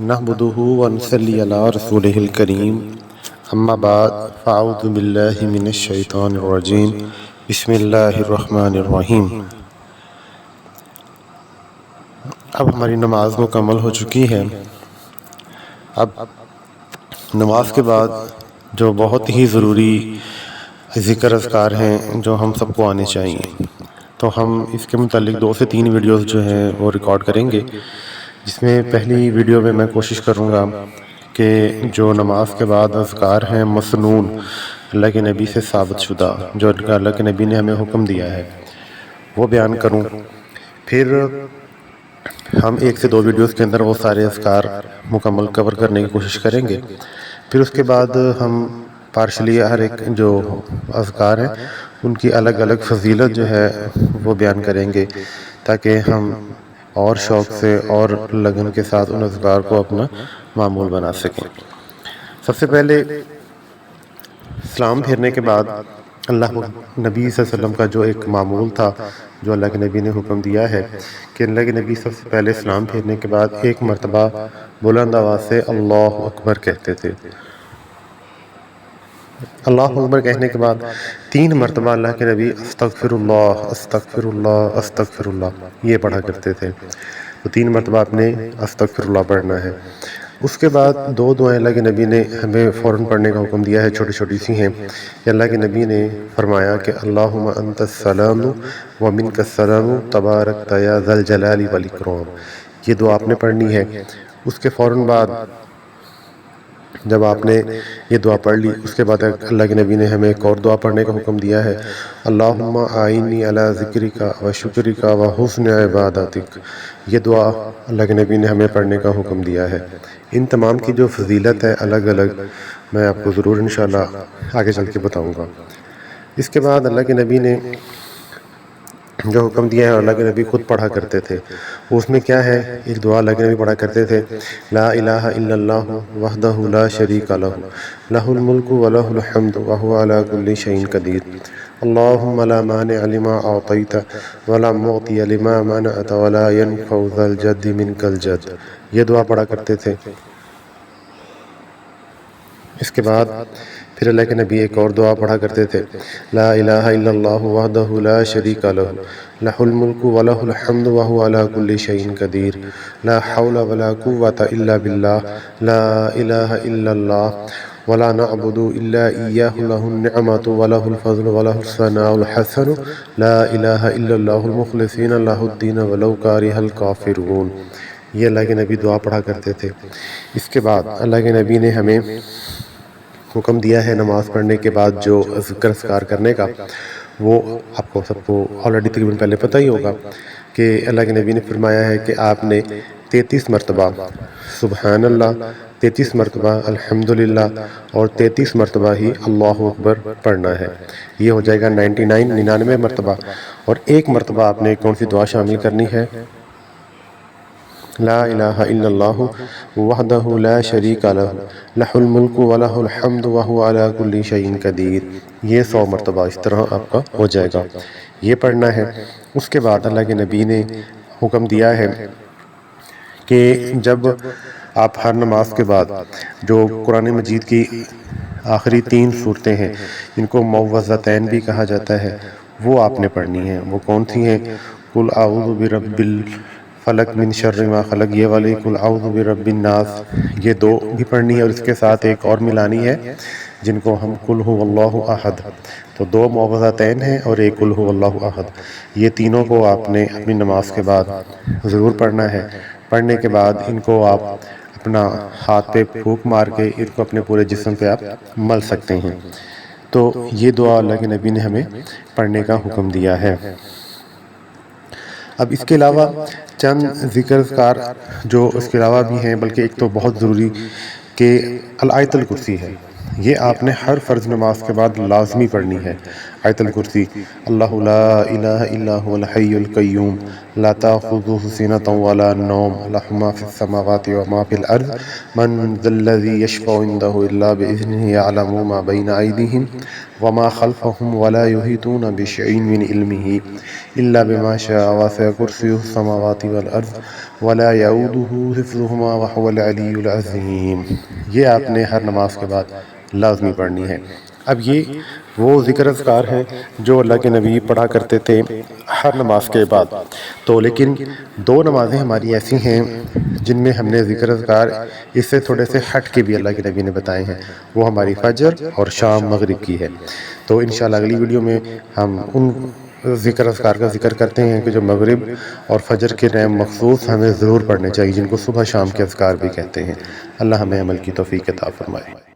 نحمده ونصلي على رسوله الكريم اما بعد فاعوذ باللہ من الشیطان الرجیم بسم اللہ الرحمن الرحیم۔ اب ہماری نماز مکمل ہو چکی ہے۔ اب نماز کے بعد جو بہت ہی ضروری ذکر اذکار ہیں جو ہم سب کو آنے چاہیے، تو ہم اس کے متعلق 2 سے 3 ویڈیوز جو ہیں وہ ریکارڈ کریں گے، جس میں پہلی ویڈیو میں میں کوشش کروں گا کہ جو نماز کے بعد اذکار ہیں مسنون، اللہ کے نبی سے ثابت شدہ، جو اللہ کے نبی نے ہمیں حکم دیا ہے، وہ بیان کروں۔ پھر ہم 1 سے 2 ویڈیوز کے اندر وہ سارے اذکار مکمل کور کرنے کی کوشش کریں گے۔ پھر اس کے بعد ہم پارشلی ہر ایک جو اذکار ہیں ان کی الگ الگ فضیلت جو ہے وہ بیان کریں گے، تاکہ ہم اور شوق سے اور لگن کے ساتھ ان اذکار کو اپنا معمول بنا سکیں۔ سب سے پہلے سلام پھیرنے کے بعد اللہ نبی صلی اللہ علیہ وسلم کا جو ایک معمول تھا، جو اللہ کے نبی نے حکم دیا ہے کہ اللہ کے نبی سب سے پہلے سلام پھیرنے کے بعد 1 مرتبہ بلند آواز سے اللہ اکبر کہتے تھے۔ اللہ اکبر کہنے کے بعد 3 مرتبہ اللہ کے نبی استغفر اللہ استغفر اللہ استغفر اللہ یہ پڑھا کرتے تھے۔ تو 3 مرتبہ آپ نے استغفر اللہ پڑھنا ہے۔ اس کے بعد 2 دعائیں اللہ کے نبی نے ہمیں فوراً پڑھنے کا حکم دیا ہے، چھوٹی چھوٹی سی ہیں، کہ اللہ کے نبی نے فرمایا کہ اللہم انت السلام ومنک السلام تبارک یا ذا الجلال والاکرام، یہ دعا آپ نے پڑھنی ہے۔ اس کے فوراً بعد جب آپ نے یہ دعا پڑھ لی، اس کے بعد اللہ کے نبی نے ہمیں ایک اور دعا پڑھنے کا حکم دیا ہے، اللہم اعنی علی ذکرک و شکرک و حسن عبادتک، یہ دعا اللہ کے نبی نے ہمیں پڑھنے کا حکم دیا ہے۔ ان تمام کی جو فضیلت ہے الگ الگ میں آپ کو ضرور انشاءاللہ آگے چل کے بتاؤں گا۔ اس کے بعد اللہ کے نبی نے جو حکم دیا ہے اللہ کے نبی خود پڑھا کرتے تھے، اس میں کیا ہے؟ ایک دعا اللہ کے نبی پڑھا کرتے تھے، لا الہ الا اللہ وحدہ لا شریک لہ لہ الملک ولہ الحمد وہو علی کل شیء قدیر، اللہم لا مانع لما اعطیت ولا معطی لما منعت ولا ينفع ذا الجد منک الجد، یہ دعا پڑھا کرتے تھے۔ اس کے بعد پھر اللہ کے نبی ایک اور دعا پڑھا کرتے تھے، لا الہ الا اللہ وحدہ لا شریک لہ لہ الملک ولہ الحمد وہو علی کل شیء قدیر، لا حول ولا قوة الا باللہ، لا الہ الا اللہ ولا نعبد الا ایاہ لہ النعمۃ ولہ الفضل ولہ الثناء الحسن، لا الہ الا اللہ المخلصین لہ الدین ولو کرہ الکافرون، یہ اللہ کے نبی دعا پڑھا کرتے تھے۔ اس کے بعد اللہ کے نبی نے ہمیں حکم دیا ہے نماز پڑھنے کے بعد جو ذکر اذکار کرنے کا، وہ آپ کو سب کو آلریڈی تقریباً پہلے پتہ ہی ہوگا کہ اللہ کے نبی نے فرمایا ہے کہ آپ نے 33 مرتبہ سبحان اللہ، 33 مرتبہ الحمدللہ اور 33 مرتبہ ہی اللہ اکبر پڑھنا ہے۔ یہ ہو جائے گا 99 مرتبہ، اور 1 مرتبہ آپ نے کون سی دعا شامل کرنی ہے؟ لا الہ الا اللہ وحدہ لا شریک لہ لہ الملک ولہ الحمد وہو علی کل شیء قدیر، یہ 100 مرتبہ اس طرح آپ کا ہو جائے گا، یہ پڑھنا ہے۔ اس کے بعد اللہ کے نبی نے حکم دیا ہے کہ جب آپ ہر نماز کے بعد جو قرآن مجید کی آخری 3 صورتیں ہیں، ان کو معوذتین بھی کہا جاتا ہے، وہ آپ نے پڑھنی ہیں۔ وہ کون سی ہیں؟ قل اعوذ برب الفلق من شر ما خلق، یہ والی قل اعوذ برب الناس، یہ 2 بھی پڑھنی ہے، اور اس کے ساتھ ایک اور ملانی ہے جن کو ہم قل هو اللہ احد، تو 2 معوذتین ہیں اور ایک قل هو اللہ احد، یہ تینوں کو آپ نے اپنی نماز کے بعد ضرور پڑھنا ہے۔ پڑھنے کے بعد ان کو آپ اپنا ہاتھ پہ پھونک مار کے ان کو اپنے پورے جسم پہ آپ مل سکتے ہیں۔ تو یہ دعا اللہ کے نبی نے ہمیں پڑھنے کا حکم دیا ہے۔ اب اس کے علاوہ چند ذکر اذکار جو اس کے علاوہ بھی ہیں، بلکہ ایک تو بہت ضروری کہ آیت الکرسی ہے، یہ آپ نے ہر فرض نماز کے بعد لازمی پڑھنی ہے۔ آیت الکرسی، اللہ لا الہ الا هو الحی القیوم لا تأخذه سنة ولا نوم له ما في السماوات وما في الأرض من ذا الذي يشفع عنده إلا بإذنه يعلم ما بين أيديهم وما خلفهم ولا يحيطون بشيء من علمه إلا بما شاء وسع كرسيه السماوات والأرض ولا يؤوده حفظهما وهو العلي العظيم۔ یہ آپ نے ہر نماز کے بعد لازمی پڑھنی ہے۔ اب یہ وہ ذکر اذکار ہیں جو اللہ کے نبی پڑھا کرتے تھے ہر نماز کے بعد۔ تو لیکن دو نمازیں ہماری ایسی ہیں جن میں ہم نے ذکر اذکار اس سے تھوڑے سے ہٹ کے بھی اللہ کے نبی نے بتائے ہیں، وہ ہماری فجر اور شام مغرب کی ہے۔ تو انشاءاللہ اگلی ویڈیو میں ہم ان ذکر اذکار کا ذکر کرتے ہیں کہ جو مغرب اور فجر کے ٹائم مخصوص ہمیں ضرور پڑھنے چاہیے، جن کو صبح شام کے اذکار بھی کہتے ہیں۔ اللہ ہمیں عمل کی توفیق عطا فرمائے۔